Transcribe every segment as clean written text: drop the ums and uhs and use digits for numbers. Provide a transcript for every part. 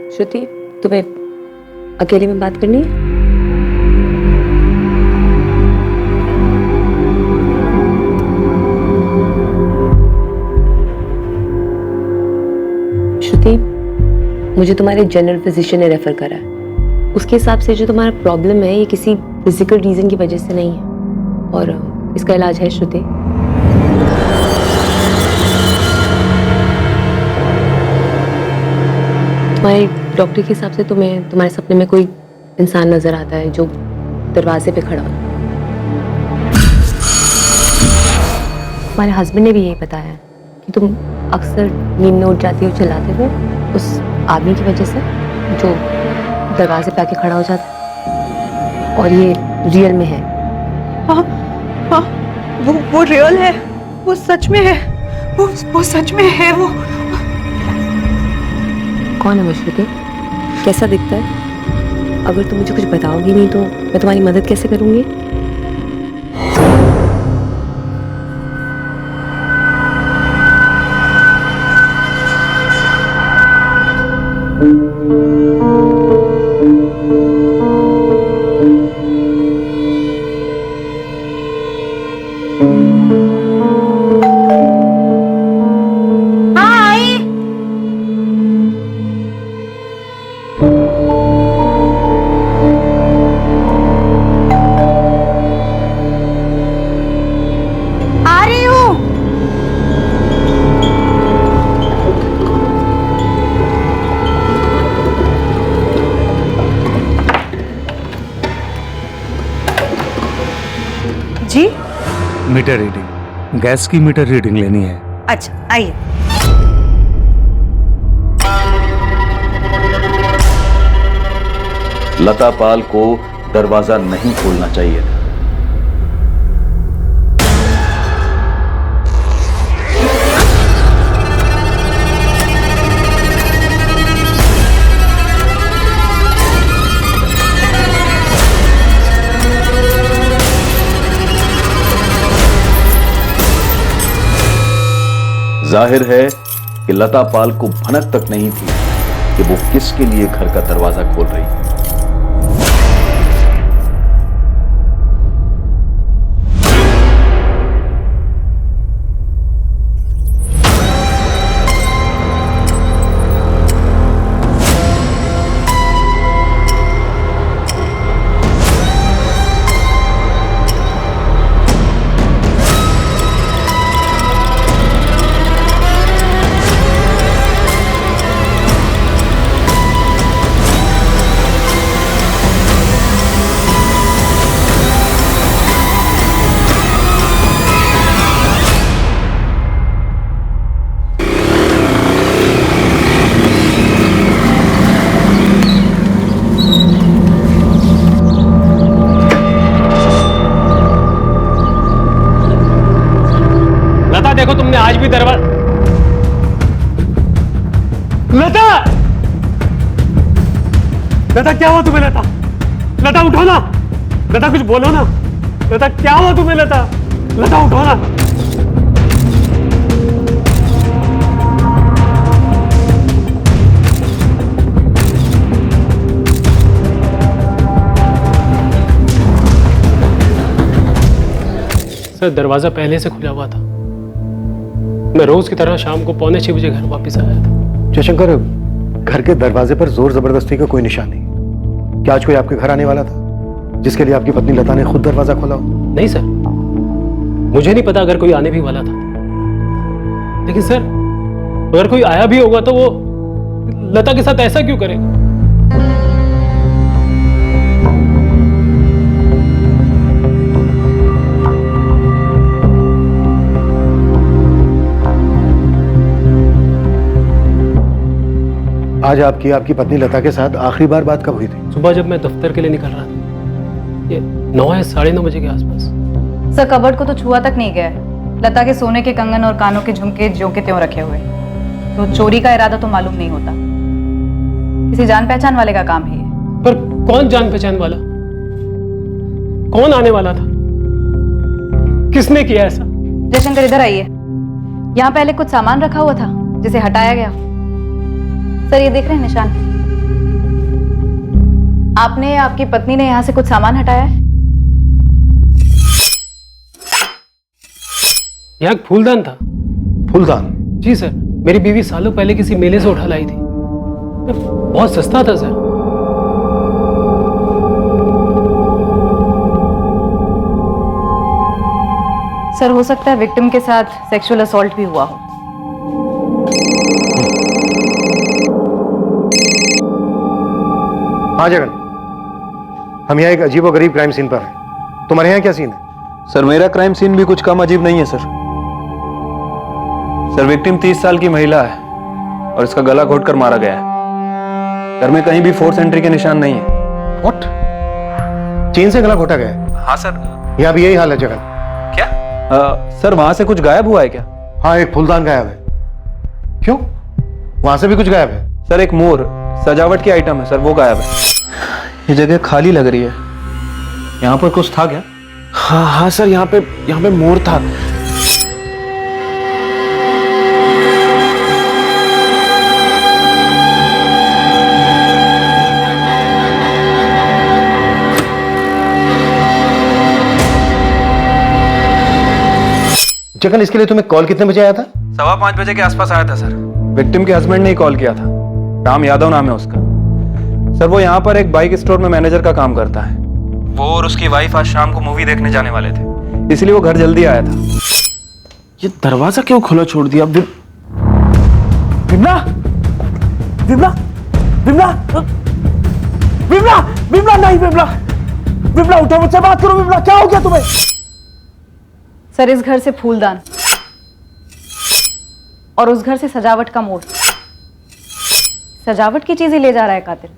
श्रुति, तुम्हें अकेले में बात करनी है? श्रुति, मुझे तुम्हारे जनरल फिजिशियन ने रेफर करा है। उसके हिसाब से जो तुम्हारा प्रॉब्लम है ये किसी फिजिकल रीजन की वजह से नहीं है और इसका इलाज है। श्रुति, तुम्हारे डॉक्टर के हिसाब से तुम्हें तुम्हारे सपने में कोई इंसान नजर आता है जो दरवाजे पे खड़ा हो। तुम्हारे हस्बैंड ने भी यही बताया है कि तुम अक्सर नींद में उठ जाती हो चिल्लाते हुए उस आदमी की वजह से जो दरवाजे पे आके खड़ा हो जाता है, और ये रियल में है। हाँ हाँ, वो रियल है, वो सच में है, वो सच में है। वो कौन है श्रुति? कैसा दिखता है? अगर तुम मुझे कुछ बताओगी नहीं तो मैं तुम्हारी मदद कैसे करूंगी? जी? मीटर रीडिंग, गैस की मीटर रीडिंग लेनी है। अच्छा आइए। लता पाल को दरवाजा नहीं खोलना चाहिए था। जाहिर है कि लता पाल को भनक तक नहीं थी कि वो किसके लिए घर का दरवाजा खोल रही है। देखो तुमने आज भी दरवाजा। लता, लता क्या हुआ तुम्हें? लता, लता उठो ना, लता कुछ बोलो ना। लता क्या हुआ तुम्हें? लता, लता उठो ना। सर, दरवाजा पहले से खुला हुआ था। मैं रोज की तरह शाम को 5:45 बजे घर वापस आया था। जयशंकर, घर के दरवाजे पर जोर जबरदस्ती का कोई निशान नहीं। क्या आज कोई आपके घर आने वाला था जिसके लिए आपकी पत्नी लता ने खुद दरवाजा खोला हो? नहीं सर, मुझे नहीं पता अगर कोई आने भी वाला था। लेकिन सर, अगर कोई आया भी होगा तो वो लता के साथ ऐसा क्यों करेगा? आज आपकी पत्नी लता के साथ आखिरी बार बात कब हुई थी? सुबह जब मैं दफ्तर के लिए निकल रहा था, ये 9 या 9:30 बजे के आसपास। सर, कबर्ड को तो छुआ तक नहीं गया है। लता के सोने के कंगन और कानों के झुमके ज्यों के त्यों रखे हुए, तो चोरी का इरादा तो मालूम नहीं होता। किसी जान पहचान वाले का काम है ये। पर कौन जान पहचान वाला? कौन आने वाला था? किसने किया ऐसा? जयशंकर, इधर आइए। यहाँ पहले कुछ सामान रखा हुआ था जिसे हटाया गया। सर, ये देख रहे हैं निशान? आपने या आपकी पत्नी ने यहाँ से कुछ सामान हटाया है? यहाँ एक फूलदान था। फूलदान? जी सर, मेरी बीवी सालों पहले किसी मेले से उठा लाई थी। बहुत सस्ता था सर। सर, हो सकता है विक्टिम के साथ सेक्सुअल असॉल्ट भी हुआ हो। हाँ जगन, हम यहाँ एक अजीब और गरीब क्राइम सीन पर हैं। तुम्हारे यहाँ क्या सीन है? सर, मेरा क्राइम सीन भी कुछ कम अजीब नहीं है सर। सर, विक्टिम 30 साल की महिला है और इसका गला घोटकर मारा गया है। घर में कहीं भी फोर्स एंट्री के निशान नहीं है। व्हाट? चेन से गला घोटा गया है? हाँ सर। यहाँ भी यही हाल है जगन। क्या? सर, वहां से कुछ गायब हुआ है क्या? हाँ, एक फूलदान गायब है। क्यों? वहां से भी कुछ गायब है? सर, एक मोर सजावट की आइटम है सर, वो गायब है। ये जगह खाली लग रही है। यहाँ पर कुछ था क्या? हाँ सर, यहाँ पे मोर था। जगन, इसके लिए तुम्हें कॉल कितने बजे आया था? 5:15 बजे के आसपास आया था सर। विक्टिम के हस्बैंड ने ही कॉल किया था। राम यादव नाम है उसका। सर, वो यहाँ पर एक बाइक स्टोर में मैनेजर का काम करता है। वो और उसकी वाइफ आज शाम को मूवी देखने जाने वाले थे, इसलिए वो घर जल्दी आया था। ये दरवाजा क्यों खुला छोड़ दिया? विमला, विमला, विमला, विमला, विमला, नहीं विमला, विमला उठो, मुझसे बात करो। विमला, क्या हो गया तुम्हें? सर, इस घर से फूलदान और उस घर से सजावट का मोर, सजावट की चीजें ले जा रहा है कातिल।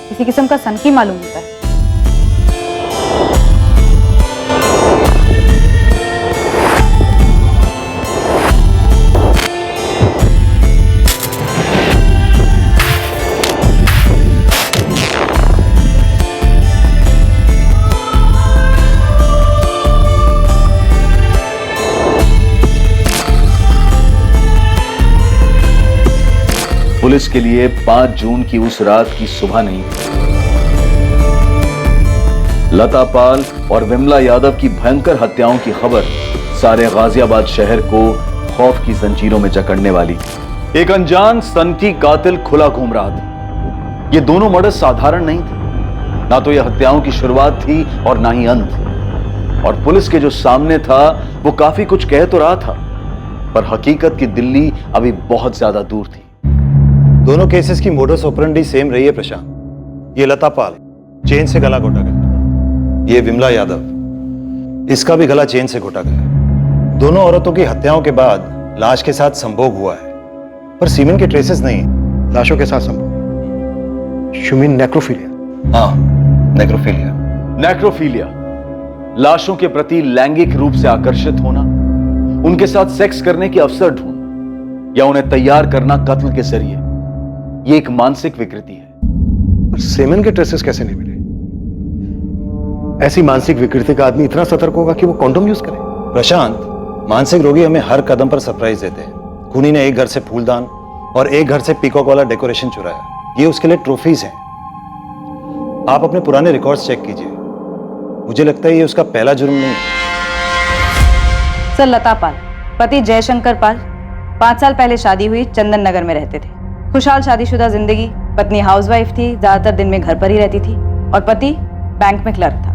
किसी किस्म का सनकी मालूम होता है। पुलिस के लिए 5 जून की उस रात की सुबह नहीं थी। लता पाल और विमला यादव की भयंकर हत्याओं की खबर सारे गाजियाबाद शहर को खौफ की जंजीरों में जकड़ने वाली थी। एक अनजान सनकी कातिल खुला घूम रहा था। ये दोनों मर्डर साधारण नहीं थे। ना तो यह हत्याओं की शुरुआत थी और ना ही अंत। और पुलिस के जो सामने था वो काफी कुछ कह तो रहा था, पर हकीकत की दिल्ली अभी बहुत ज्यादा दूर थी। दोनों केसेस की मोडस ऑपरेंडी सेम रही है प्रशांत। ये लता पाल, चेन से गला घोटा गया। ये विमला यादव, इसका भी गला चेन से घोटा गया। दोनों औरतों की हत्याओं के बाद लाश के साथ संभोग हुआ है, पर सीमेन के ट्रेसेस नहीं है। लाशों के साथ संभोग, यू मीन नेक्रोफिलिया? हाँ, नेक्रोफिलिया। नेक्रोफिलिया लाशों के प्रति लैंगिक रूप से आकर्षित होना, उनके साथ सेक्स करने के अवसर ढूंढना या उन्हें तैयार करना कत्ल के जरिए, ये एक मानसिक विकृति है। पर सेमेन के ट्रेसेस कैसे नहीं मिले? ऐसी मानसिक विकृति का आदमी इतना सतर्क होगा कि वो कॉन्डोम यूज करे? प्रशांत, मानसिक रोगी हमें हर कदम पर सरप्राइज देते हैं। खूनी ने एक घर से फूलदान और एक घर से पीकॉक वाला डेकोरेशन चुराया। ये उसके लिए ट्रॉफीज हैं। आप अपने पुराने रिकॉर्ड्स चेक कीजिए। मुझे लगता है ये उसका पहला जुर्म नहीं है। सर, लता पाल, पति जयशंकर पाल, 5 साल पहले शादी हुई, चंदन नगर में रहते थे। खुशहाल शादीशुदा जिंदगी। पत्नी हाउसवाइफ थी, ज्यादातर दिन में घर पर ही रहती थी और पति बैंक में क्लर्क था।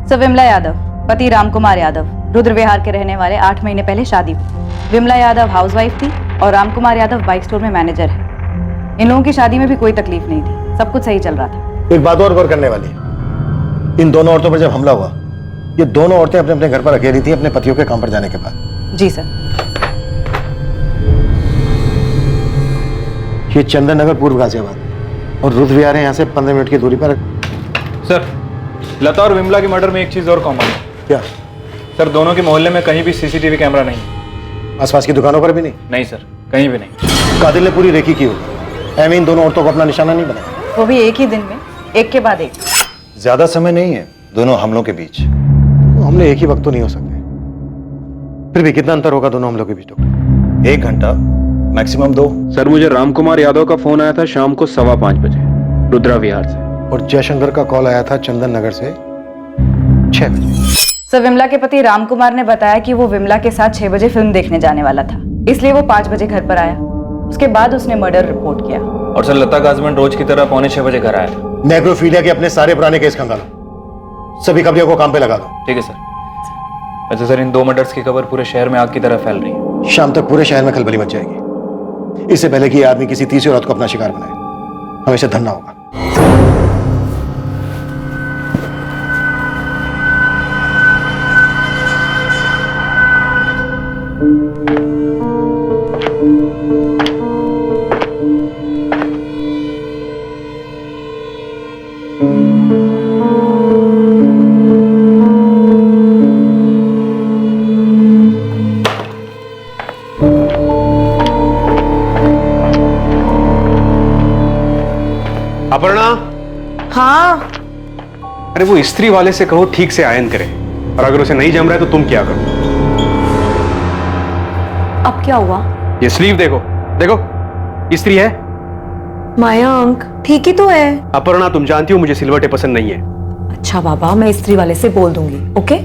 सर, विमला यादव, पति रामकुमार यादव, रुद्र विहार के रहने वाले, 8 महीने पहले शादी हुई। विमला यादव हाउसवाइफ थी और रामकुमार यादव बाइक स्टोर में मैनेजर है। इन लोगों की शादी में भी कोई तकलीफ नहीं थी, सब कुछ सही चल रहा था। एक बात और गौर करने वाली है। इन दोनों औरतों पर जब हमला हुआ, ये दोनों औरतें अपने अपने घर पर अकेली थी अपने पतियों के काम पर जाने के बाद। जी सर। ये चंदन नगर, पूर्व गाजियाबाद, और रुद्र विहार है यहाँ से 15 मिनट की दूरी पर। सर, लता और विमला के मर्डर में एक चीज और कॉमन है। क्या? सर, दोनों के मोहल्ले में कहीं भी सीसीटीवी कैमरा नहीं है। आसपास की दुकानों पर भी नहीं? नहीं सर, कहीं भी नहीं। कातिल ने पूरी रेकी की होगी। ऐ मीन दोनों औरतों को अपना निशाना नहीं बनाया। वो भी एक ही दिन में, एक के बाद एक। ज्यादा समय नहीं है दोनों हमलों के बीच। हमले एक ही वक्त तो नहीं हो सकते। फिर भी कितना अंतर होगा दोनों हमलों के बीच? डॉक्टर, 1 घंटा, मैक्सिमम 2। सर, मुझे रामकुमार यादव का फोन आया था शाम को 5:15 बजे रुद्रा विहार से। और जयशंकर का कॉल आया था चंदन नगर से 6 बजे। सर, विमला के पति राम कुमार ने बताया कि वो विमला के साथ 6 बजे फिल्म देखने जाने वाला था, इसलिए वो 5 बजे घर पर आया। उसके बाद उसने मर्डर रिपोर्ट किया। और सर लता का हस्बैंड रोज की तरह 5:45 बजे घर आया था। नेग्रोफीलिया के अपने सारे पुराने केस खंगालो, सभी खबरियों को काम पे लगा दो। ठीक है सर। अच्छा सर, इन 2 मर्डर्स की खबर पूरे शहर में आग की तरह फैल रही है। शाम तक पूरे शहर में खलबली मच जाएगी। इससे पहले कि ये आदमी किसी तीसरी औरत को अपना शिकार बनाए, हमें इसे धरना होगा। अपर्णा। हाँ। अरे वो इस्त्री वाले से कहो ठीक से आयन करे, और अगर उसे नहीं जम रहा है तो तुम क्या करो? अब क्या हुआ? ये स्लीव देखो, देखो इस्त्री है। मयंक, ठीक ही तो है। अपर्णा, तुम जानती हो मुझे सिलवटें पसंद नहीं है। अच्छा बाबा, मैं इस्त्री वाले से बोल दूंगी। ओके।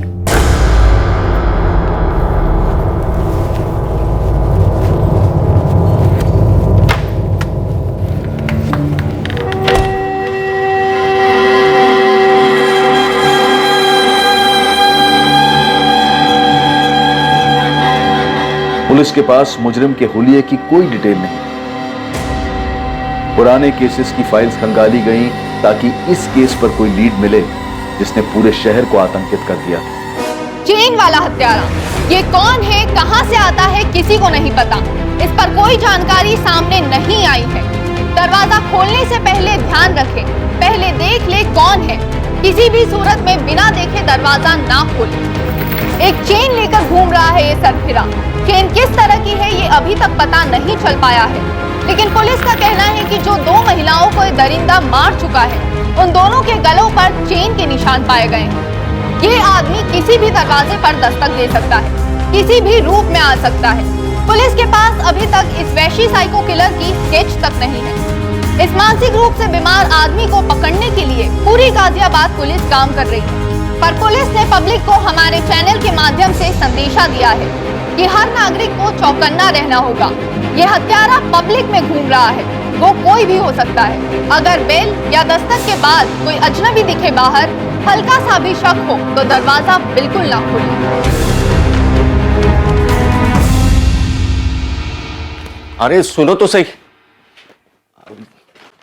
पुलिस के पास मुजरिम के हुलिये की कोई डिटेल नहीं। पुराने केसेस की फाइल्स खंगाली गईं ताकि इस केस पर कोई लीड मिले जिसने पूरे शहर को आतंकित कर दिया। चेन वाला हत्यारा, ये कौन है, कहां से आता है, किसी को नहीं पता। इस पर कोई जानकारी सामने नहीं आई है। दरवाजा खोलने से पहले ध्यान रखें, पहले देख ले कौन है। किसी भी सूरत में बिना देखे दरवाजा ना खोले। एक चेन लेकर घूम रहा है ये सरफिरा। चेन किस तरह की है ये अभी तक पता नहीं चल पाया है, लेकिन पुलिस का कहना है कि जो 2 महिलाओं को ये दरिंदा मार चुका है, उन दोनों के गलों पर चेन के निशान पाए गए हैं। ये आदमी किसी भी दरवाजे पर दस्तक दे सकता है, किसी भी रूप में आ सकता है। पुलिस के पास अभी तक इस वैशी साइको किलर की स्केच तक नहीं है। इस मानसिक रूप से बीमार आदमी को पकड़ने के लिए पूरी गाजियाबाद पुलिस काम कर रही है, पर पुलिस ने पब्लिक को हमारे चैनल के माध्यम से संदेशा दिया है कि हर नागरिक को चौकन्ना रहना होगा। ये हत्यारा पब्लिक में घूम रहा है, वो कोई भी हो सकता है। अगर बेल या दस्तक के बाद कोई अजनबी दिखे बाहर, हल्का सा भी शक हो तो दरवाजा बिल्कुल ना खोलें। अरे सुनो तो सही,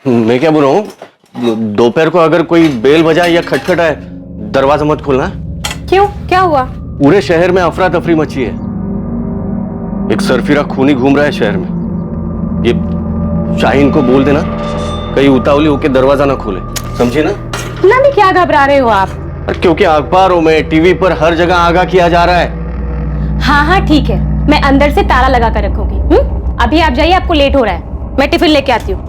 मैं क्या बोल रहा हूँ, दोपहर को अगर कोई बेल बजाए या खटखटाए दरवाजा मत खोलना। क्यों, क्या हुआ? पूरे शहर में अफरा तफरी मची है। एक सरफिरा खूनी घूम रहा है शहर में। ये शाहीन को बोल देना कहीं उतावली होके दरवाजा ना खोले, समझे ना? ना भी क्या घबरा रहे हो आप? क्योंकि अखबारों में, टीवी पर हर जगह आगाह किया जा रहा है। हाँ हाँ ठीक है, मैं अंदर से ताला लगा कर रखूंगी। अभी आप जाइए, आपको लेट हो रहा है। मैं टिफिन लेके आती हूँ।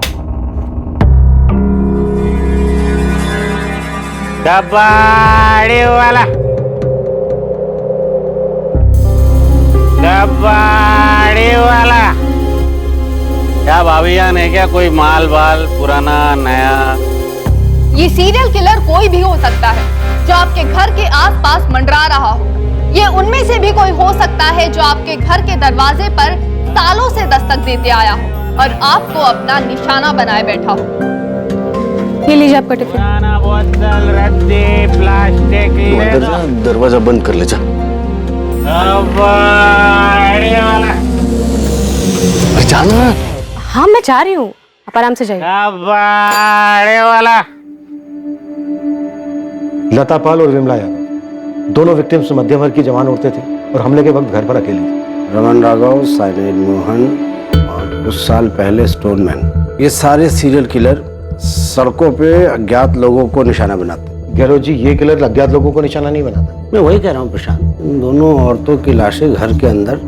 कबाड़ी वाला, कबाड़ी वाला। क्या भाभी जान है क्या? कोई माल बाल पुराना नया? ये सीरियल किलर कोई भी हो सकता है जो आपके घर के आसपास मंडरा रहा हो। ये उनमें से भी कोई हो सकता है जो आपके घर के दरवाजे पर सालों से दस्तक देते आया हो और आपको अपना निशाना बनाए बैठा हो। ये लीजिए आपका टिफिन। बोतल, रद्दी, प्लास्टिक। दरवाजा बंद कर ले जा। जाना। हाँ मैं जा रही हूँ, आप आराम से जाइए। वाला। लता पाल और विमला यादव दोनों विक्टिम्स मध्यम वर्ग की जवान औरतें थी और हमले के वक्त घर पर अकेली थी। रमन राघव, साइलेंट मोहन और कुछ साल पहले स्टोनमैन, ये सारे सीरियल किलर सड़कों पे अज्ञात लोगों को निशाना बनाते। गहलोत जी, ये किलर अज्ञात लोगों को निशाना नहीं बनाता। मैं वही कह रहा हूँ प्रशांत, इन दोनों औरतों की लाशें घर के अंदर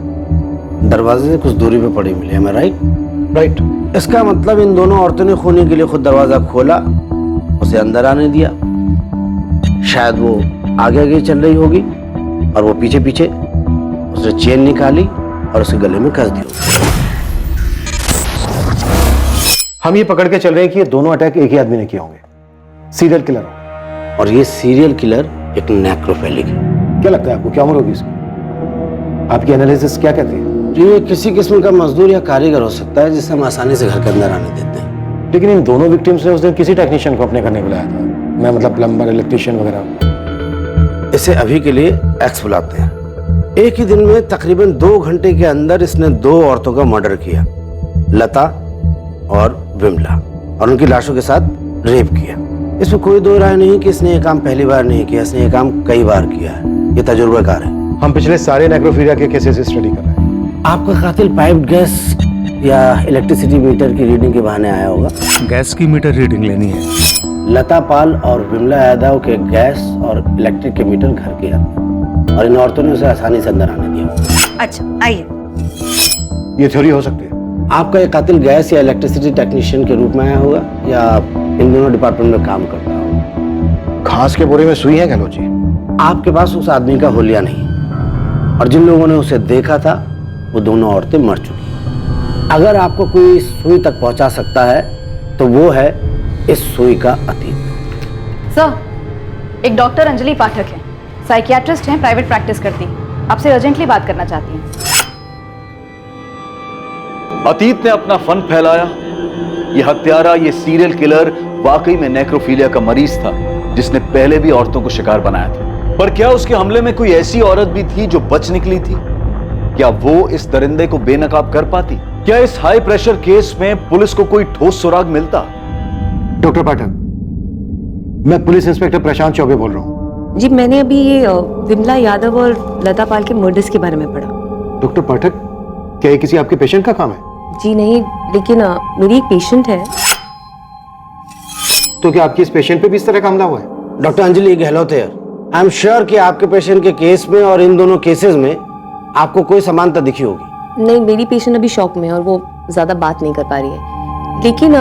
दरवाजे से कुछ दूरी पे पड़ी मिली है। मैं राइट? इसका मतलब इन दोनों औरतों ने खूनी के लिए खुद दरवाजा खोला, उसे अंदर आने दिया। शायद वो आगे आगे चल रही होगी और वो पीछे पीछे उसने चेन निकाली और उसके गले में कस दी। हम ये पकड़ के चल रहे हैं कि ये दोनों अटैक एक ही आदमी ने किए होंगे। सीरियल किलर हो, और ये सीरियल किलर एक नेक्रोफिलिक है। क्या लगता है आपको, क्या उम्र होगी इसकी? आपकी एनालिसिस क्या कहती है? ये किसी किस्म का मजदूर या कारीगर हो सकता है जिसे हम आसानी से घर के अंदर आने देते हैं। लेकिन इन दोनों विक्टिम्स ने उस दिन किसी टेक्नीशियन को अपने घर नहीं बुलाया था, मैं मतलब प्लम्बर, इलेक्ट्रिशियन वगैरह। इसे अभी के लिए एक्स बुलाते हैं। एक ही दिन में तकरीबन 2 घंटे के अंदर इसने 2 औरतों का मर्डर किया, लता और विमला, और उनकी लाशों के साथ रेप किया। इसमें कोई दो राय नहीं कि इसने ये काम पहली बार नहीं किया, इसने ये काम कई बार किया है। ये तजुर्बेकार है। हम पिछले सारे नेक्रोफीलिया के केसेस स्टडी कर रहे हैं। आपका कातिल पाइप्ड गैस या इलेक्ट्रिसिटी मीटर की रीडिंग के बहाने आया होगा। गैस की मीटर रीडिंग लेनी है। लता पाल और विमला यादव के गैस और इलेक्ट्रिक के मीटर घर के अंदर, और इन औरतों ने उसे आसानी से अंदर आने दिया। अच्छा आइए। ये थ्योरी हो सकती है। आपका ये कातिल गैस या इलेक्ट्रिसिटी टेक्नीशियन के रूप में आया होगा या इन दोनों डिपार्टमेंट में काम करता होगा। घास के बोरे में सुई है गहलोत जी। आपके पास उस आदमी का हुलिया नहीं, और जिन लोगों ने उसे देखा था वो दोनों औरतें मर चुकी। अगर आपको कोई सुई तक पहुंचा सकता है तो वो है इस सुई का अतीत। सर, एक डॉक्टर अंजलि पाठक है, साइकियाट्रिस्ट हैं, प्राइवेट प्रैक्टिस करती, आपसे अर्जेंटली बात करना चाहती हैं। अतीत ने अपना फन फैलाया। ये हत्यारा, ये सीरियल किलर वाकई में नेक्रोफीलिया का मरीज था, जिसने पहले भी औरतों को शिकार बनाया था। पर क्या उसके हमले में कोई ऐसी औरत भी थी जो बच निकली थी? क्या वो इस दरिंदे को बेनकाब कर पाती? क्या इस हाई प्रेशर केस में पुलिस को कोई ठोस सुराग मिलता? डॉक्टर पाठक, मैं पुलिस इंस्पेक्टर प्रशांत चौबे बोल रहा हूँ। जी, मैंने अभी ये विमला यादव और लता पाल के मर्डर्स के बारे में पढ़ा। डॉक्टर पाठक, क्या ये किसी आपके पेशेंट का काम है? जी नहीं, लेकिन मेरी एक पेशेंट है। तो क्या आपकी इस पेशेंट पे भी इस तरह का हमला हुआ है? डॉक्टर अंजलि गहलोत है। आई एम श्योर कि आपके पेशेंट के केस में और इन दोनों केसेस में आपको कोई समानता दिखी होगी। नहीं, मेरी पेशेंट अभी शॉक में है और वो ज्यादा बात नहीं कर पा रही है। लेकिन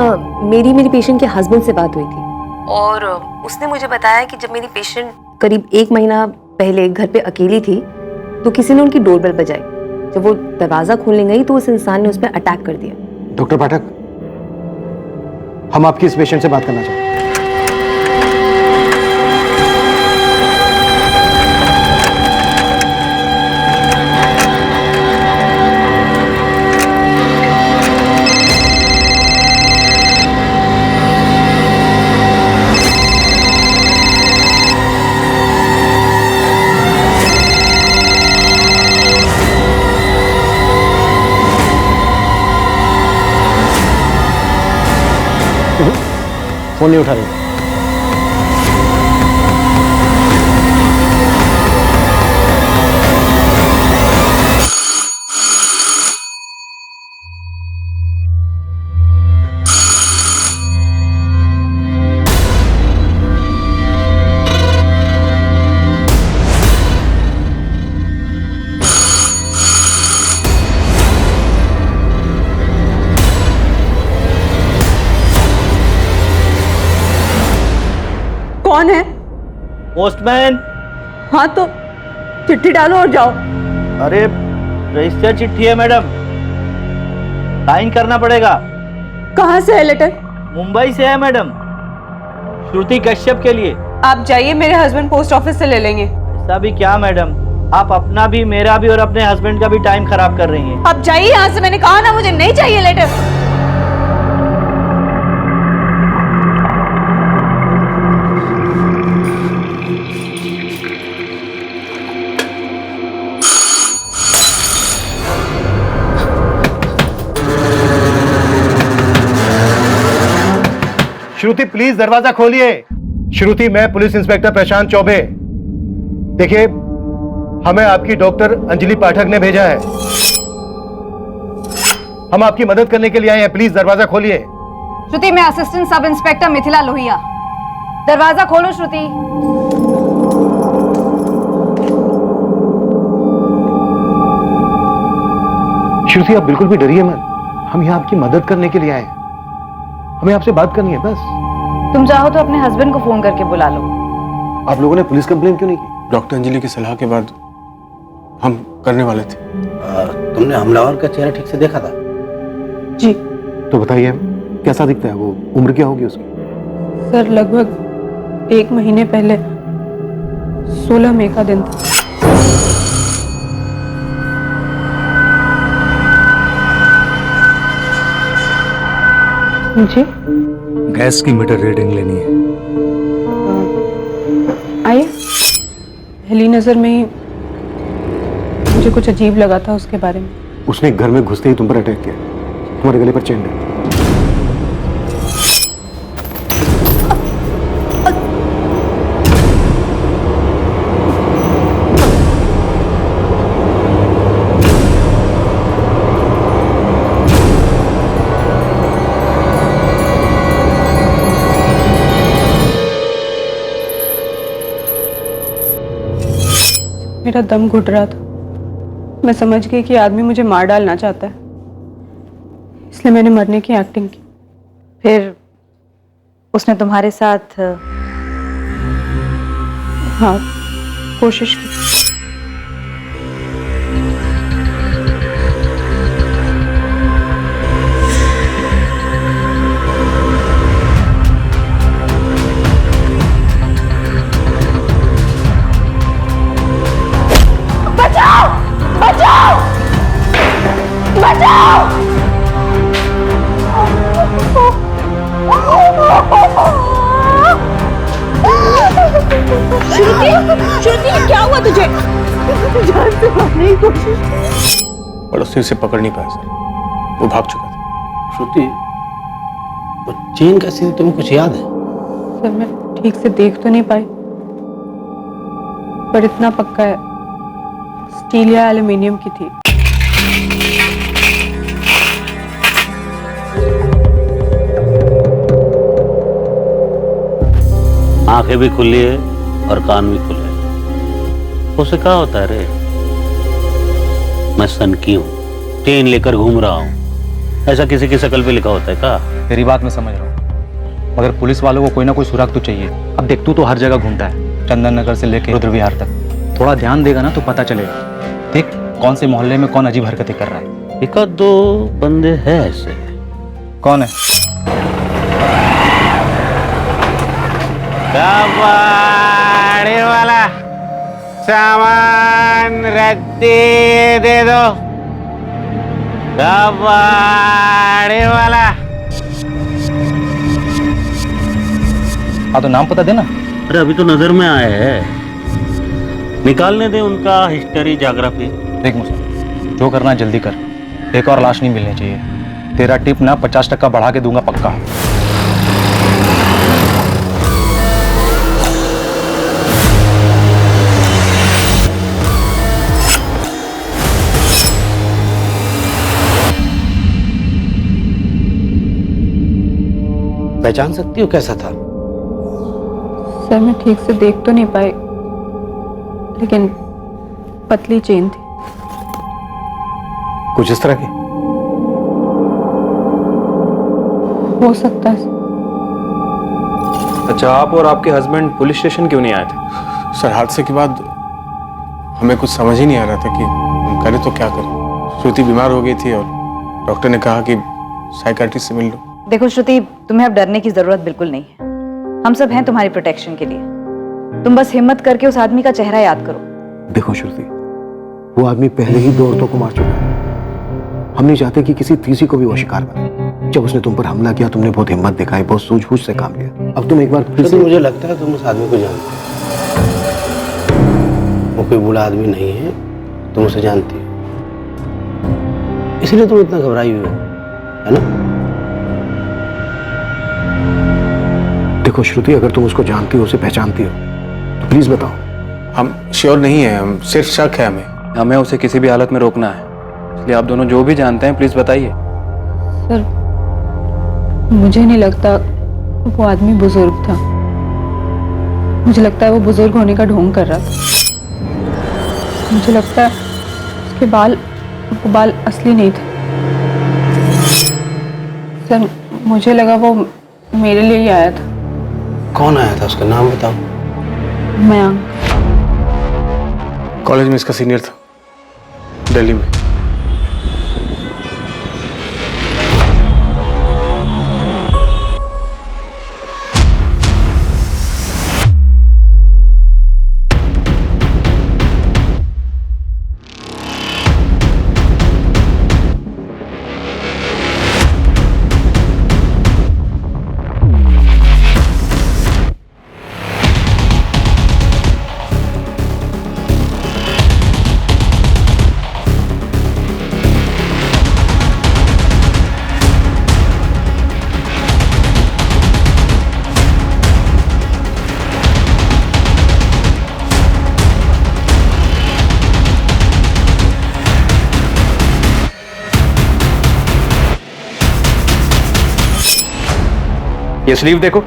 मेरी पेशेंट के हस्बैंड से बात हुई थी, और उसने मुझे बताया कि जब मेरी पेशेंट करीब 1 महीना पहले घर पे अकेली थी तो किसी ने उनकी डोरबेल बजाई। जब वो दरवाजा खोलने गई तो उस इंसान ने उस पर अटैक कर दिया। डॉक्टर पाठक, हम आपकी इस पेशेंट से बात करना चाहते हैं। फोन नहीं उठा रही। कौन है? पोस्टमैन। हाँ तो चिट्ठी डालो और जाओ। अरे रजिस्टर चिट्ठी है मैडम, साइन करना पड़ेगा। कहाँ से है लेटर? मुंबई से है मैडम, श्रुति कश्यप के लिए। आप जाइए, मेरे हस्बैंड पोस्ट ऑफिस से ले लेंगे। ऐसा भी क्या मैडम, आप अपना भी, मेरा भी और अपने हस्बैंड का भी टाइम खराब कर रही हैं। आप जाइए यहाँ से, मैंने कहा ना मुझे नहीं चाहिए लेटर। श्रुति प्लीज दरवाजा खोलिए। श्रुति, मैं पुलिस इंस्पेक्टर प्रशांत चौबे। देखिए, हमें आपकी डॉक्टर अंजलि पाठक ने भेजा है। हम आपकी मदद करने के लिए आए हैं, प्लीज दरवाजा खोलिए। श्रुति, मैं assistant sub inspector Mithila Lohia. दरवाजा खोलो श्रुति। श्रुति, आप बिल्कुल भी डरिए मत, हम यहाँ आपकी मदद करने के लिए आए हैं। हमें आपसे बात करनी है बस। तुम चाहो तो अपने हस्बैंड को फोन करके बुला लो। आप लोगों ने पुलिस कंप्लेन क्यों नहीं की? डॉक्टर अंजलि की सलाह के बाद हम करने वाले थे। तुमने हमलावर का चेहरा ठीक से देखा था? जी। तो बताइए, कैसा दिखता है वो? उम्र क्या होगी उसकी? सर लगभग 1 महीने पहले 16 मई का दिन था। जी गैस की मीटर रीडिंग लेनी है। आइए। पहली नजर में ही मुझे कुछ अजीब लगा था उसके बारे में। उसने घर में घुसते ही तुम पर अटैक किया, तुम्हारे गले पर चेन है। मेरा दम घुट रहा था। मैं समझ गई कि आदमी मुझे मार डालना चाहता है, इसलिए मैंने मरने की एक्टिंग की। फिर उसने तुम्हारे साथ? हाँ, कोशिश की। श्रुति, क्या हुआ तुझे? जान से मारने की कोशिश। पड़ोसी उसे पकड़ नहीं पाया सर, वो भाग चुका था। श्रुति, वो चेन कैसी थी, तुम्हें कुछ याद है? सर, मैं ठीक से देख तो नहीं पाई, पर इतना पक्का है स्टील या एल्युमिनियम की थी। आंखें भी खुली है और कान भी खुले हैं। उसे क्या होता है रे? मैं सन की हूँ, चेन लेकर घूम रहा हूँ, ऐसा किसी की शकल पे लिखा होता है क्या? तेरी बात मैं समझ रहा हूँ, मगर पुलिस वालों को कोई ना कोई सुराग तो चाहिए। अब देख, तू तो हर जगह घूमता है, चंदन नगर से लेकर रुद्र विहार तक। थोड़ा ध्यान देगा ना तो पता चलेगा। देख कौन से मोहल्ले में कौन अजीब हरकतें कर रहा है। एक आध दो बंदे हैं ऐसे। कौन है? कबाड़ी वाला सामान रद्दी दे दो। कबाड़ी वाला। हाँ तो नाम पता देना। अरे अभी तो नजर में आए हैं, निकालने दे उनका हिस्ट्री ज्योग्राफी। देख मुझे जो करना है जल्दी कर, एक और लाश नहीं मिलनी चाहिए। तेरा टिप ना 50% बढ़ा के दूंगा पक्का। पहचान सकती हो कैसा था? सर, मैं ठीक से देख तो नहीं पाई, लेकिन पतली चेन थी। कुछ इस तरह की? हो सकता है। अच्छा, आप और आपके हस्बैंड पुलिस स्टेशन क्यों नहीं आए थे? सर, हादसे के बाद हमें कुछ समझ ही नहीं आ रहा था कि हम करें तो क्या करें। श्रुति बीमार हो गई थी और डॉक्टर ने कहा कि साइकियाट्रिस्ट से मिल लो। देखो श्रुति, तुम्हें अब डरने की जरूरत बिल्कुल नहीं है। हम सब हैं तुम्हारी प्रोटेक्शन के लिए। तुम बस हिम्मत करके उस आदमी का चेहरा याद करो। देखो श्रुति, वो आदमी पहले ही 2 औरतों को मार चुका है। हम नहीं चाहते कि किसी तीसरी को भी वो शिकार बने। जब उसने तुम पर हमला किया, तुमने बहुत हिम्मत दिखाई, बहुत सूझबूझ से काम लिया। अब तुम एक बार फिर से... मुझे लगता है तुम उस आदमी को जानते हो। वो कोई बुरा आदमी नहीं है, तुम उसे जानती हो, इसलिए तुम इतना घबराई हुई हो, है ना? देखो श्रुति, अगर तुम उसको जानती हो, उसे पहचानती हो, तो प्लीज बताओ। हम श्योर नहीं है, हम सिर्फ शक है हमें उसे किसी भी हालत में रोकना है, इसलिए आप दोनों जो भी जानते हैं प्लीज बताइए। सर, मुझे नहीं लगता वो आदमी बुजुर्ग था। मुझे लगता है वो बुजुर्ग होने का ढोंग कर रहा था। मुझे लगता है उसके वो बाल असली नहीं थे। सर, मुझे लगा वो मेरे लिए ही आया था। कौन आया था? उसका नाम बताओ। मयंक। कॉलेज में इसका सीनियर था, दिल्ली में। ये स्लीव देखो,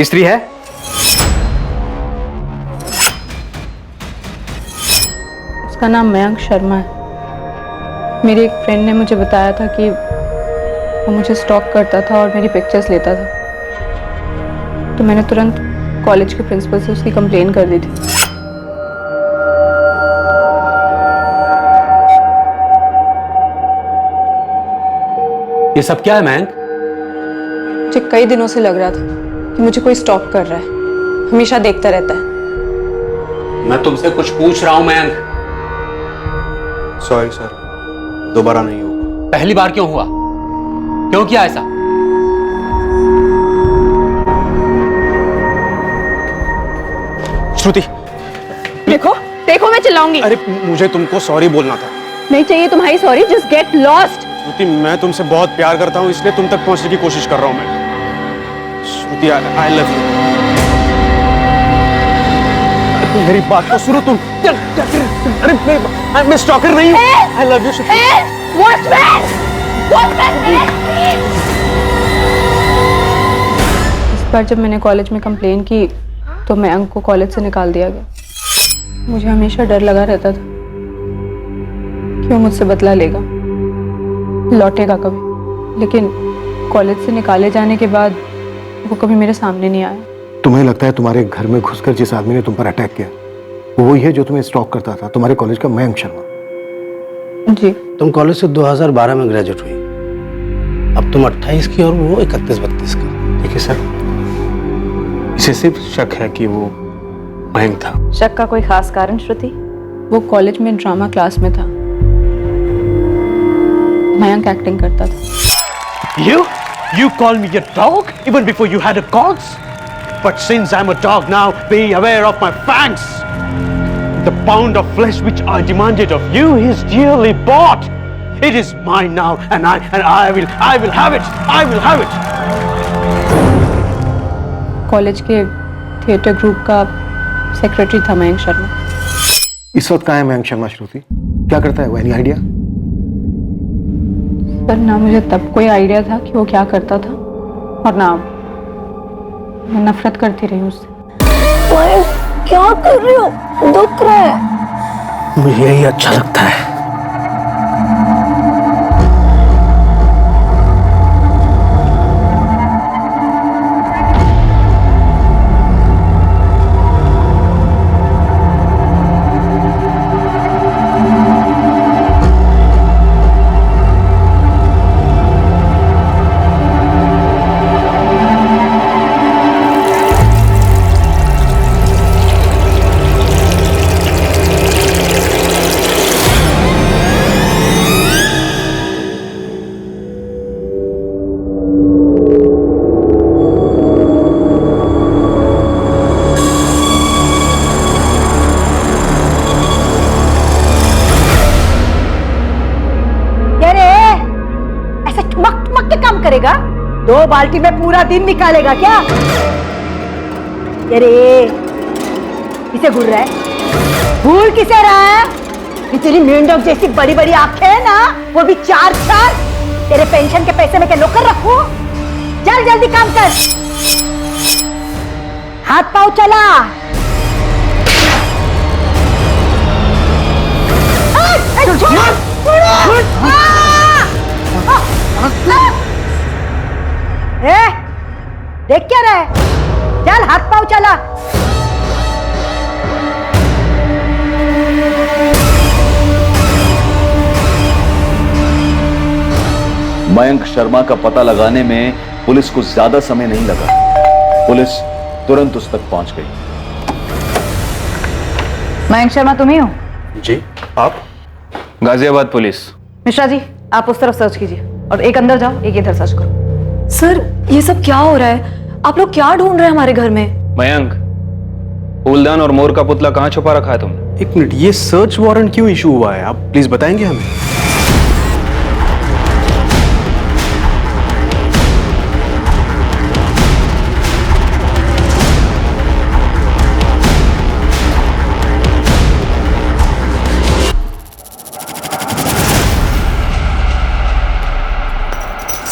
इस्त्री है? उसका नाम मयंक शर्मा है। मेरी एक फ्रेंड ने मुझे बताया था कि वो मुझे स्टॉक करता था और मेरी पिक्चर्स लेता था, तो मैंने तुरंत कॉलेज के प्रिंसिपल से उसकी कंप्लेन कर दी थी। ये सब क्या है मयंक? मुझे कई दिनों से लग रहा था कि मुझे कोई स्टॉक कर रहा है, हमेशा देखता रहता है। मैं तुमसे कुछ पूछ रहा हूं मयंक। सॉरी सर, दोबारा नहीं होगा। पहली बार क्यों हुआ? क्यों किया ऐसा? श्रुति, देखो देखो, मैं चिल्लाऊंगी। अरे मुझे तुमको सॉरी बोलना था। नहीं चाहिए तुम्हारी सॉरी, जस्ट गेट लॉस्ट। श्रुति, मैं तुमसे बहुत प्यार करता हूँ, इसलिए तुम तक पहुंचने की कोशिश कर रहा हूँ मैं। श्रुति, आई लव यू। मेरी बात तो सुनो तुम। अरे मैं स्टॉकर नहीं हूँ। आई लव यू श्रुति। इस बार जब मैंने कॉलेज में कंप्लेन की तो मयंक को कॉलेज से निकाल दिया गया। मुझे हमेशा डर लगा रहता था कि वो मुझसे बदला लेगा, लौटेगा कभी, लेकिन कॉलेज से निकाले जाने के बाद वो कभी मेरे सामने नहीं आया। तुम्हें लगता है तुम्हारे घर में घुसकर जिस आदमी ने तुम पर अटैक किया वो वही है जो तुम्हें स्टॉक करता था, तुम्हारे कॉलेज का मयंक शर्मा? जी। तुम कॉलेज से 2012 में ग्रेजुएट हुई, अब तुम 28 की और वो 31-32 का। देखिए सर, इसे सिर्फ शक है कि वो मयंक था। शक का कोई खास कारण श्रुति? वो कॉलेज में ड्रामा क्लास में था, मयंक एक्टिंग करता था। You call me a dog even before you had a cause? But since I'm a dog now, be aware of my fangs. The pound of flesh which I demanded of you is dearly bought. It is mine now, and I will have it. I will have it. College के theatre group का secretary था मयंक शर्मा। इस वक्त कहाँ है मयंक शर्मा श्रुति? क्या करता है वो? Any idea? पर ना मुझे तब कोई आइडिया था कि वो क्या करता था, और ना अब। मैं नफरत करती रही उससे। क्या कर रही हो? दुख रहा है। मुझे यही अच्छा लगता है। करेगा? 2 बाल्टी में पूरा दिन निकालेगा क्या? अरे किसे घूर रहा है? भूल किसे रहा है? कि तेरी मेंढक जैसी बड़ी बड़ी आंखें है ना, वो भी 4-4। तेरे पेंशन के पैसे में क्या नौकर रखूं? चल जल्दी काम कर, हाथ पाँव चला। देख क्या रहा है? चल हाथ पाँव चला। मयंक शर्मा का पता लगाने में पुलिस को ज्यादा समय नहीं लगा। पुलिस तुरंत उस तक पहुंच गई। मयंक शर्मा तुम ही हो? जी, आप? गाजियाबाद पुलिस। मिश्रा जी, आप उस तरफ सर्च कीजिए और एक अंदर जाओ, एक इधर सर्च करो। सर, ये सब क्या हो रहा है? आप लोग क्या ढूंढ रहे हैं हमारे घर में? मयंक, फूलदान और मोर का पुतला कहाँ छुपा रखा है तुमने? एक मिनट, ये सर्च वारंट क्यों इशू हुआ है? आप प्लीज बताएंगे हमें।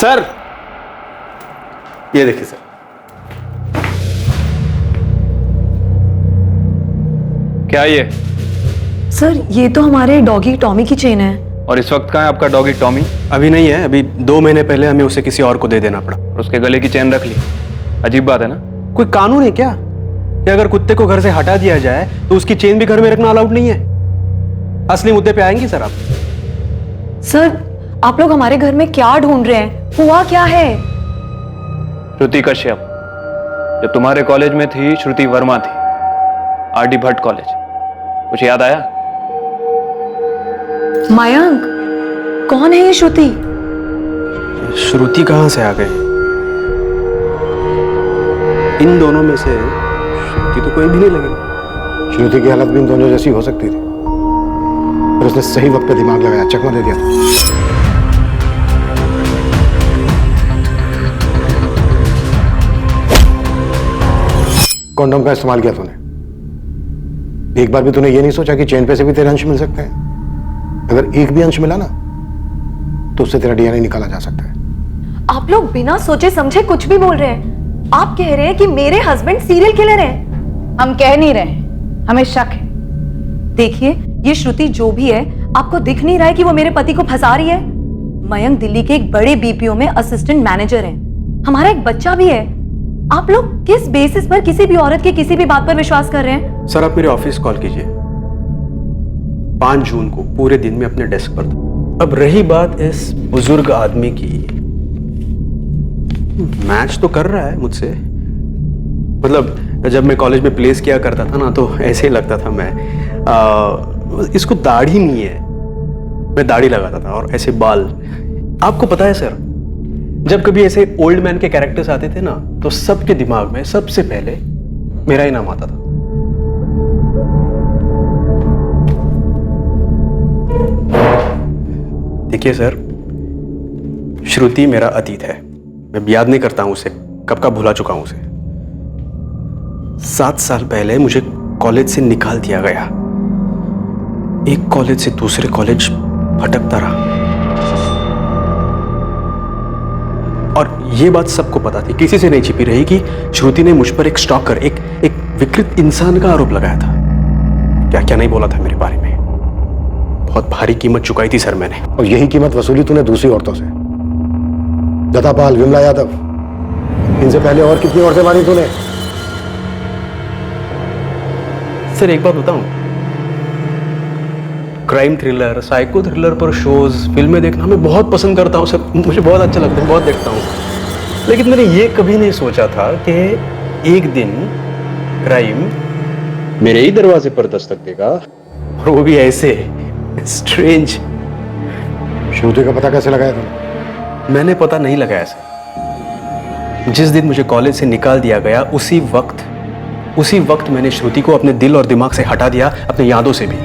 सर, ये देखिए सर। क्या ये? सर ये तो हमारे डॉगी टॉमी की चेन है। और इस वक्त कहाँ है आपका डॉगी टॉमी? अभी नहीं है, अभी 2 महीने पहले हमें उसे किसी और को दे देना पड़ा और उसके गले की चेन रख ली। अजीब बात है ना? कोई कानून है क्या कि अगर कुत्ते को घर से हटा दिया जाए तो उसकी चेन भी घर में रखना अलाउड नहीं है? असली मुद्दे पे आएंगी सर आप। सर आप लोग हमारे घर में क्या ढूंढ रहे हैं? हुआ क्या है? श्रुति कश्यप जब तुम्हारे कॉलेज में थी, श्रुति वर्मा थी, आरडी भट्ट कॉलेज। कुछ याद आया? मयंक कौन है ये श्रुति? श्रुति कहां से आ गई? इन दोनों में से श्रुति तो कोई भी नहीं लगी। श्रुति की हालत भी इन दोनों जैसी हो सकती थी, पर उसने सही वक्त पे दिमाग लगाया, चकमा दे दिया था। कॉन्डोम का इस्तेमाल किया तूने। एक बार भी तूने ये नहीं सोचा कि चेन पे से भी तेरे अंश मिल सकते हैं? अगर एक भी अंश मिला ना तो उससे तेरा डीएनए निकाला जा सकता है। आप लोग बिना सोचे समझे कुछ भी बोल रहे हैं। आप कह रहे हैं कि मेरे हस्बैंड सीरियल किलर हैं। हम कह नहीं रहे, हमें शक है। देखिए ये श्रुति जो भी है, आपको दिख नहीं रहा है कि वो मेरे पति को फंसा रही है? मयंक दिल्ली के एक बड़े बीपीओ में असिस्टेंट मैनेजर हैं। हमारा एक बच्चा भी है। आप लोग किस बेसिस पर किसी भी औरत के किसी भी बात पर विश्वास कर रहे हैं? सर आप मेरे ऑफिस कॉल कीजिए। 5 जून को पूरे दिन में अपने डेस्क पर था। अब रही बात इस बुजुर्ग आदमी की, मैच तो कर रहा है मुझसे। मतलब जब मैं कॉलेज में प्लेस किया करता था ना तो ऐसे ही लगता था मैं। इसको दाढ़ी नहीं है, मैं दाढ़ी लगाता था और ऐसे बाल। आपको पता है सर, जब कभी ऐसे ओल्ड मैन के कैरेक्टर्स आते थे ना तो सबके दिमाग में सबसे पहले मेरा ही नाम आता था। देखिए सर, श्रुति मेरा अतीत है। मैं याद नहीं करता हूं उसे, कब का भुला चुका हूं उसे। 7 साल पहले मुझे कॉलेज से निकाल दिया गया। एक कॉलेज से दूसरे कॉलेज भटकता रहा और ये बात सबको पता थी, किसी से नहीं छिपी रही कि श्रुति ने मुझ पर एक स्टॉकर, एक विकृत इंसान का आरोप लगाया था। क्या क्या नहीं बोला था मेरे बारे में। बहुत भारी कीमत चुकाई थी सर मैंने। और यही कीमत वसूली तूने दूसरी औरतों से। लता पाल, विमला यादव, इनसे पहले और कितनी औरतें मारी तूने? सर एक बात बताऊं, क्राइम थ्रिलर, साइको थ्रिलर पर शोज, फिल्में देखना मैं बहुत पसंद करता हूं सर। मुझे बहुत अच्छा लगता है, बहुत देखता हूं। लेकिन मैंने ये कभी नहीं सोचा था कि एक दिन क्राइम मेरे ही दरवाजे पर दस्तक देगा, और वो भी ऐसे स्ट्रेंज। श्रुति का पता कैसे लगाया तुमने? मैंने पता नहीं लगाया सर। जिस दिन मुझे कॉलेज से निकाल दिया गया उसी वक्त मैंने श्रुति को अपने दिल और दिमाग से हटा दिया, अपनी यादों से भी।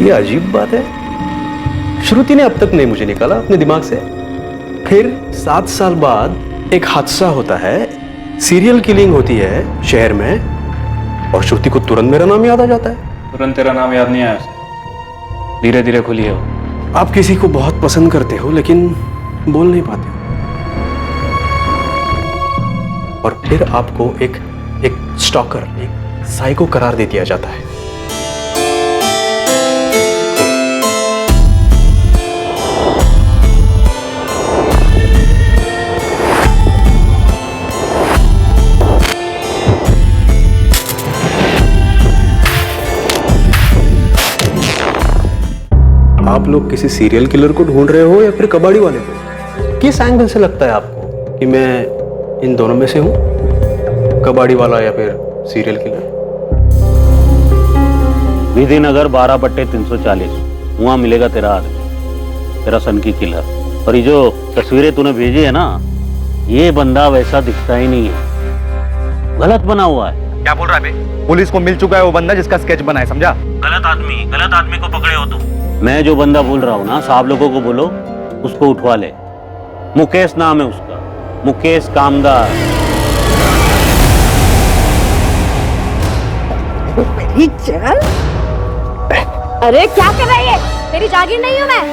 ये अजीब बात है, श्रुति ने अब तक नहीं मुझे निकाला अपने दिमाग से। फिर 7 साल बाद एक हादसा होता है, सीरियल किलिंग होती है शहर में, और श्रुति को तुरंत मेरा नाम याद आ जाता है। तुरंत तेरा नाम याद नहीं आया उसे, धीरे धीरे खुली हो। आप किसी को बहुत पसंद करते हो लेकिन बोल नहीं पाते हो, और फिर आपको एक स्टॉकर, एक साइको करार दे दिया जाता है। आप लोग किसी सीरियल किलर को ढूंढ रहे हो या फिर कबाड़ी वाले को? किस एंगल से लगता है आपको कि मैं इन दोनों में से हूं, कबाड़ी वाला या फिर सीरियल किलर? विधिनगर 12/340, वहां मिलेगा तेरा आदमी, तेरा सनकी किलर। और ये जो तस्वीरें तूने भेजी है ना, ये बंदा वैसा दिखता ही नहीं है, गलत बना हुआ है। क्या बोल रहा है बे? पुलिस को मिल चुका है वो बंदा जिसका स्केच बना है, समझा? गलत आदमी को पकड़े हो तुम। मैं जो बंदा बोल रहा हूँ ना, साहब लोगों को बोलो उसको उठवा ले। मुकेश नाम है उसका, मुकेश कामदार। मेरी जान, अरे क्या कर रही है? तेरी जागीर नहीं हूं मैं।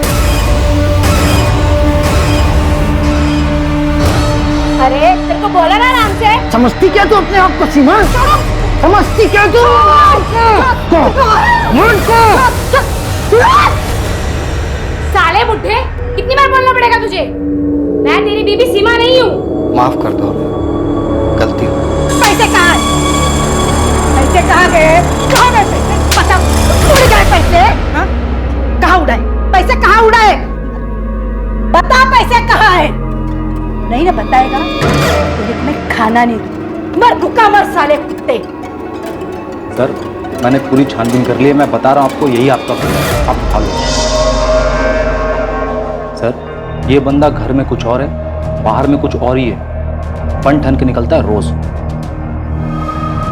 अरे तेरे को बोला ना आराम से। समझती क्या तू अपने आप को सीमा? समझती क्या तू? साले बुड्ढे, कितनी बार बोलना पड़ेगा तुझे? मैं तेरी बीबी सीमा नहीं हूँ। माफ कर दो, गलती हो। पैसे कहाँ हैं? पैसे कहाँ गए? कहाँ गए पैसे? बता, उड़ गए पैसे? हाँ? कहाँ उड़ाए? पैसे कहाँ उड़ाए? बता पैसे कहाँ है? नहीं ना बताएगा तो तुम्हें खाना नहीं दूँ। मर भूखा मर साले कुत्ते। सर मैंने पूरी छानबीन कर ली है, मैं बता रहा हूँ आपको, यही आपका बंदा है, आप उठा लो। सर ये बंदा घर में कुछ और है, बाहर में कुछ और ही है, बन ठन के निकलता है रोज।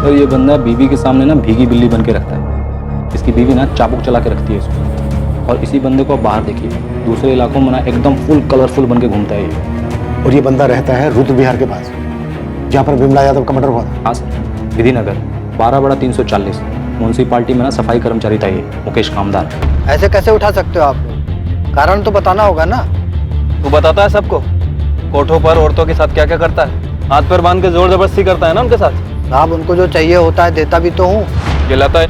तो ये बंदा बीवी के सामने ना भीगी बिल्ली बन के रखता है, इसकी बीवी ना चाबुक चला के रखती है इसको। और इसी बंदे को बाहर देखिए, दूसरे इलाकों में ना एकदम फुल कलरफुल बन के घूमता है ये। और ये बंदा रहता है रुद्र विहार के पास, जहाँ पर विमला यादव का मर्डर हुआ था। हाँ सर, विधिनगर 12/340 म्यूनसिपालिटी में ना सफाई कर्मचारी था ये, मुकेश कामदार। ऐसे कैसे उठा सकते हो आप? कारण तो बताना होगा ना। तू बताता है सबको, कोठों पर औरतों के साथ क्या क्या करता है, हाथ पैर बांध के जोर जबरदस्ती करता है ना उनके साथ। साहब उनको जो चाहिए होता है देता भी तो हूँ। ये लता है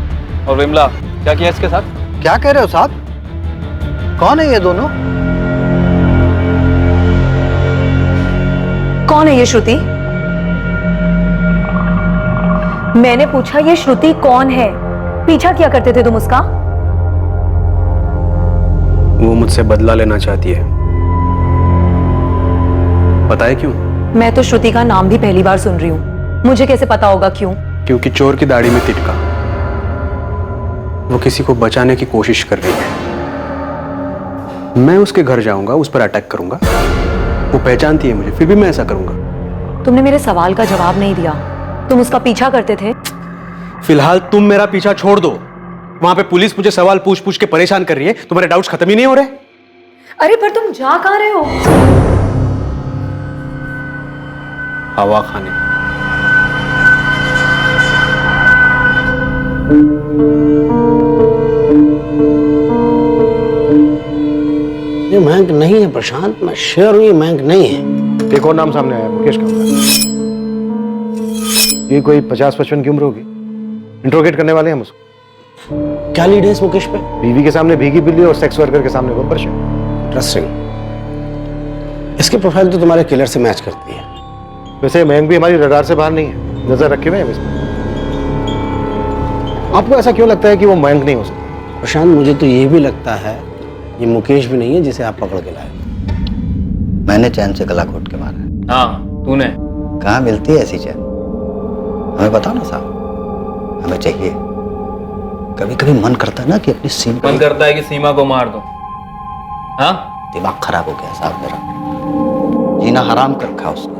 और विमला क्या किया इसके साथ? क्या कह रहे हो साहब? कौन है ये दोनों? कौन है ये श्रुति? मैंने पूछा ये श्रुति कौन है? पीछा क्या करते थे तुम उसका? वो मुझसे बदला लेना चाहती है। पता है क्यों? मैं तो श्रुति का नाम भी पहली बार सुन रही हूँ, मुझे कैसे पता होगा क्यों? क्योंकि चोर की दाढ़ी में तिटका, वो किसी को बचाने की कोशिश कर रही है। मैं उसके घर जाऊंगा, उस पर अटैक करूंगा, वो पहचानती है मुझे, फिर भी मैं ऐसा करूंगा। तुमने मेरे सवाल का जवाब नहीं दिया, तुम उसका पीछा करते थे। फिलहाल तुम मेरा पीछा छोड़ दो, वहां पे पुलिस मुझे सवाल पूछ पूछ के परेशान कर रही है, तुम्हारे डाउट्स खत्म ही नहीं हो रहे। अरे पर तुम जा कहाँ रहे हो? हवा खाने। ये मयंक नहीं है प्रशांत, मैं श्योर हूँ ये मयंक नहीं है। एक और नाम सामने आया, मुकेश कामदार। ये कोई 50-55 की उम्र होगी। इंट्रोगेट करने वाले हैं हम उसको। क्या लीड है इस मुकेश पे? बीवी के सामने भीगी बिल्ली और सेक्स वर्कर के सामने बब्बर शेर। इंटरेस्टिंग। इसकी प्रोफाइल तो तुम्हारे किलर से मैच करती है। वैसे मयंक भी हमारी रडार से बाहर नहीं है, नजर रखे हुए हैं इस पर। आपको ऐसा क्यों लगता है कि वो मयंक नहीं हो सकता? प्रशांत मुझे तो ये भी लगता है ये मुकेश भी नहीं है जिसे आप पकड़ के लाए। मैंने चैन से गला घोट के मारा। हाँ तूने। कहाँ मिलती है ऐसी चैन? हमें बताओ ना साहब, हमें चाहिए। कभी कभी मन करता है ना कि अपनी सीमा, मन करता है कि सीमा को मार दो। हाँ दिमाग खराब हो गया साहब मेरा, जीना हराम कर रखा उसने।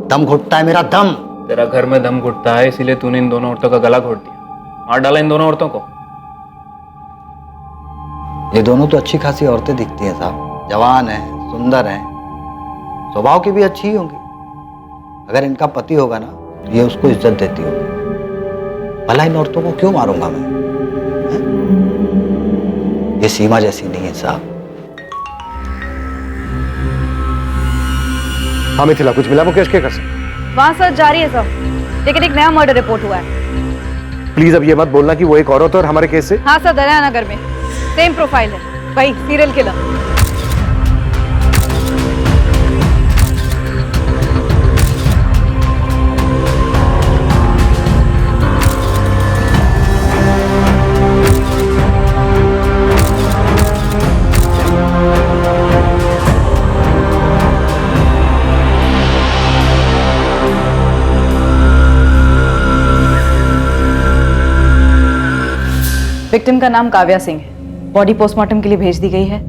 दम घुटता है मेरा दम। तेरा घर में दम घुटता है, इसीलिए तूने इन दोनों औरतों का गला घोट दिया, मार डाला इन दोनों औरतों को। ये दोनों तो अच्छी खासी औरतें दिखती हैं साहब, जवान हैं, सुंदर हैं, स्वभाव की भी अच्छी ही होंगी। अगर इनका पति होगा ना तो ये उसको इज्जत देती होगी। भला इन औरतों को क्यों मारूंगा मैं? ये सीमा जैसी नहीं है साहब। हाँ मिथिला, कुछ मिला मुकेश के घर से? वहाँ सर्च जारी है सर, लेकिन एक नया मर्डर रिपोर्ट हुआ है। प्लीज अब ये मत बोलना कि वो एक औरत है और हमारे केस से। हाँ सर, दरिया नगर में सेम प्रोफाइल है, वही सीरियल किलर। विक्टिम का नाम काव्या सिंह है, बॉडी पोस्टमार्टम के लिए भेज दी गई है।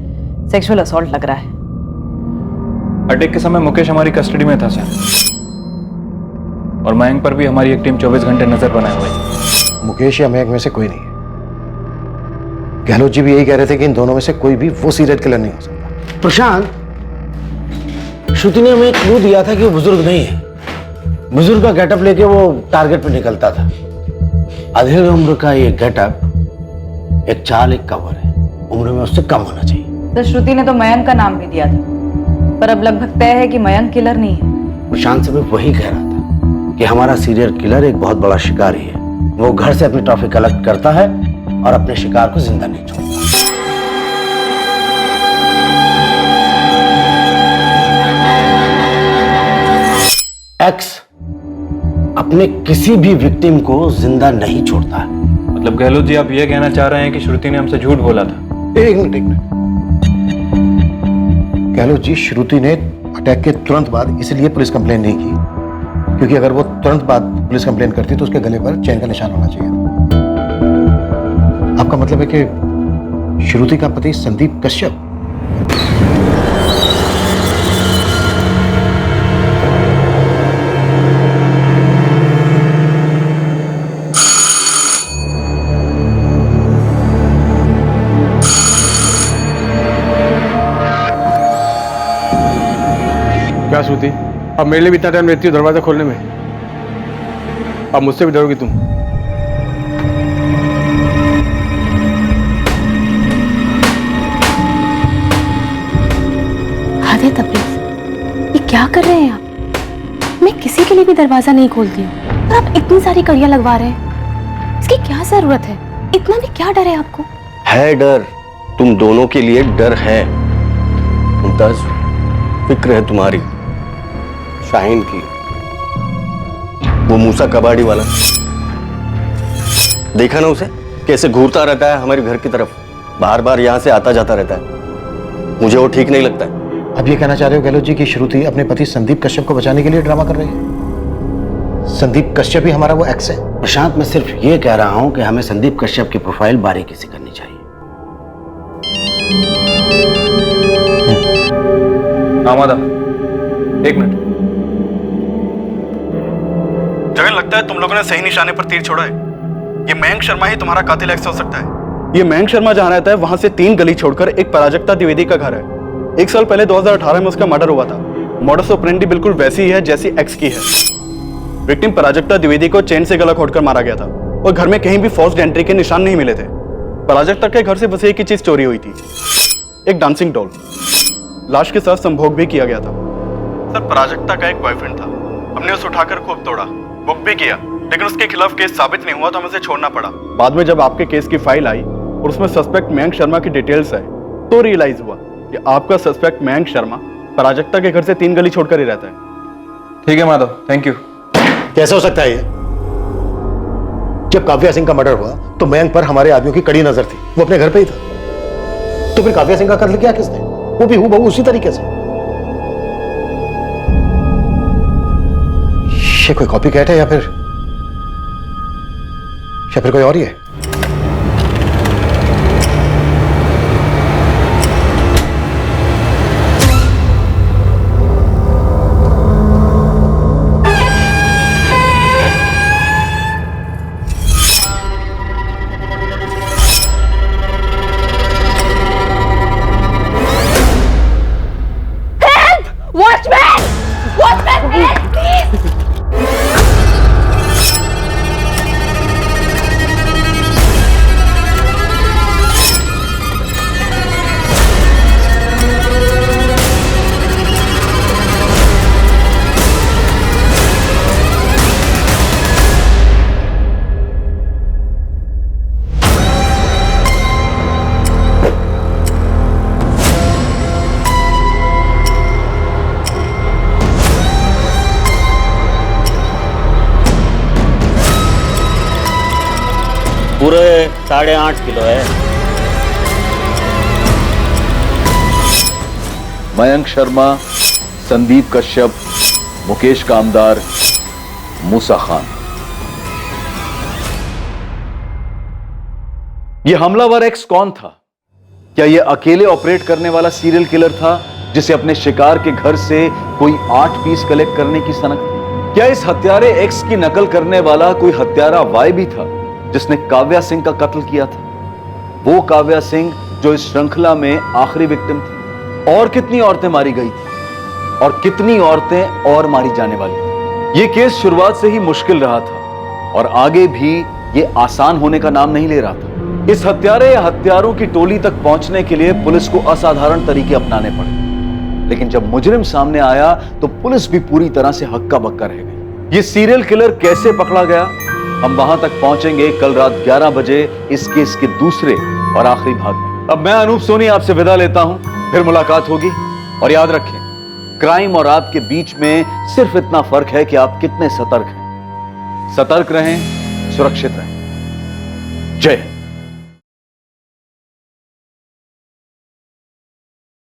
सेक्सुअल असॉल्ट लग रहा है। अटैक के समय मुकेश हमारी कस्टडी में था सर, और मयंक पर भी हमारी एक टीम 24 घंटे नजर बनाए हुए है। मुकेश या मयंक में से कोई नहीं है। गहलोत जी भी यही कह रहे थे कि इन दोनों में से कोई भी वो सीरियल किलर नहीं हो सकता। प्रशांत, श्रुति ने हमें क्लू दिया था कि वो बुजुर्ग नहीं है। बुजुर्ग का गेटअप लेके वो टारगेट पे निकलता था। अधेड़ उम्र का ये गेटअप एक चाल, एक कवर है, उम्र में उससे कम होना चाहिए। तो श्रुति ने तो मयंक का नाम भी दिया था, पर अब लगभग तय है कि मयंक किलर नहीं है। प्रशांत से मैं वही कह रहा था कि हमारा सीरियल किलर एक बहुत बड़ा शिकारी है। वो घर से अपनी ट्रॉफी कलेक्ट करता है और अपने शिकार को जिंदा नहीं छोड़ता। एक्स अपने किसी भी विक्टिम को जिंदा नहीं छोड़ता है। मतलब गहलोत जी आप ये कहना चाह रहे हैं कि श्रुति ने हमसे झूठ बोला था? एक मिनट। गहलोत जी, श्रुति ने अटैक के तुरंत बाद इसलिए पुलिस कंप्लेन नहीं की क्योंकि अगर वो तुरंत बाद पुलिस कंप्लेन करती तो उसके गले पर चैन का निशान होना चाहिए। आपका मतलब है कि श्रुति का पति संदीप कश्यप? क्या श्रुति, अब मेरे लिए भी इतना टाइम लेती हो दरवाजा खोलने में? अब मुझसे भी डरोगी तुम? हद है तबरेज़, ये क्या कर रहे हैं आप? मैं किसी के लिए भी दरवाजा नहीं खोलती हूँ और आप इतनी सारी कड़ियां लगवा रहे हैं। इसकी क्या जरूरत है? इतना भी क्या डर है आपको? है डर, तुम दोनों के लिए डर है। मुमताज, फिक्र है तुम्हारी शाहीन की, वो मूसा कबाड़ी वाला। देखा ना उसे कैसे घूरता रहता है हमारे घर की तरफ, बार बार यहां से आता जाता रहता है। मुझे वो ठीक नहीं लगता है। अब ये कहना चाह रहे हो गहलोत जी कि श्रुति अपने पति संदीप कश्यप को बचाने के लिए ड्रामा कर रही है? संदीप कश्यप ही हमारा वो एक्स है? प्रशांत, मैं सिर्फ ये कह रहा हूं कि हमें संदीप कश्यप की प्रोफाइल बारीकी से करनी चाहिए। आमादा, एक मिनट। जगन, लगता है तुम लोगों ने सही निशाने पर तीर छोड़ा है। ये मयंक शर्मा ही तुम्हारा कातिल एक्स हो सकता है। ये मयंक शर्मा जहां रहता है वहां से 3 गली छोड़कर एक पराजक्ता द्विवेदी का घर है। 1 साल पहले 2018 में उसका मर्डर हुआ था। मॉडस ऑपरेंडी बिल्कुल वैसी ही है जैसी एक्स की है। विक्टिम पराजक्ता द्विवेदी को चेन से गला घोटकर मारा गया था और घर में कहीं भी फोर्स्ड एंट्री के निशान नहीं मिले थे। पराजक्ता के घर से बस एक ही चीज चोरी हुई थी, एक डांसिंग डॉल। लाश के साथ संभोग भी किया गया था। सर, पराजक्ता का एक बॉयफ्रेंड था, हमने उसे उठाकर खूब तोड़ा, बुक भी किया, लेकिन उसके खिलाफ केस साबित नहीं हुआ तो हमें उसे छोड़ना पड़ा। बाद में जब आपके केस की फाइल आई और उसमें सस्पेक्ट मयंक शर्मा की डिटेल्स आए तो रियलाइज हुआ कि आपका सस्पेक्ट मयंक शर्मा पराजक्ता के घर से 3 गली छोड़कर ही रहता है। ठीक है माधव, थैंक यू। कैसे हो सकता है ये? जब काव्या सिंह का मर्डर हुआ तो मयंक पर हमारे आदमियों की कड़ी नजर थी, वो अपने घर पे ही था। तो फिर काव्या सिंह का कत्ल किया किसने? वो भी हूबहू उसी तरीके से। ये कोई कॉपी कैट है या फिर कोई और ही है? पूरे 8.5 किलो है। मयंक शर्मा, संदीप कश्यप, मुकेश कामदार, मूसा खान। यह हमलावर एक्स कौन था? क्या यह अकेले ऑपरेट करने वाला सीरियल किलर था जिसे अपने शिकार के घर से कोई 8 पीस कलेक्ट करने की सनक थी? क्या इस हत्यारे एक्स की नकल करने वाला कोई हत्यारा वाई भी था जिसने काव्या सिंह का कत्ल किया था? वो काव्या सिंह जो इस श्रृंखला में आखिरी विक्टिम थी। और कितनी औरतें मारी गई थी और कितनी औरतें और मारी जाने वाली थी। यह केस शुरुआत से ही मुश्किल रहा था और आगे भी यह आसान होने का नाम नहीं ले रहा था। इस हत्यारे या हत्यारों की टोली तक पहुंचने के लिए पुलिस को असाधारण तरीके अपनाने पड़े। लेकिन जब मुजरिम सामने आया तो पुलिस भी पूरी तरह से हक्का बक्का रह गई। ये सीरियल किलर कैसे पकड़ा गया, हम वहां तक पहुंचेंगे कल रात 11 बजे इस केस के दूसरे और आखिरी भाग में। अब मैं अनूप सोनी आपसे विदा लेता हूं, फिर मुलाकात होगी। और याद रखें, क्राइम और आपके बीच में सिर्फ इतना फर्क है कि आप कितने सतर्क हैं। सतर्क रहें, सुरक्षित रहें। जय हिंद।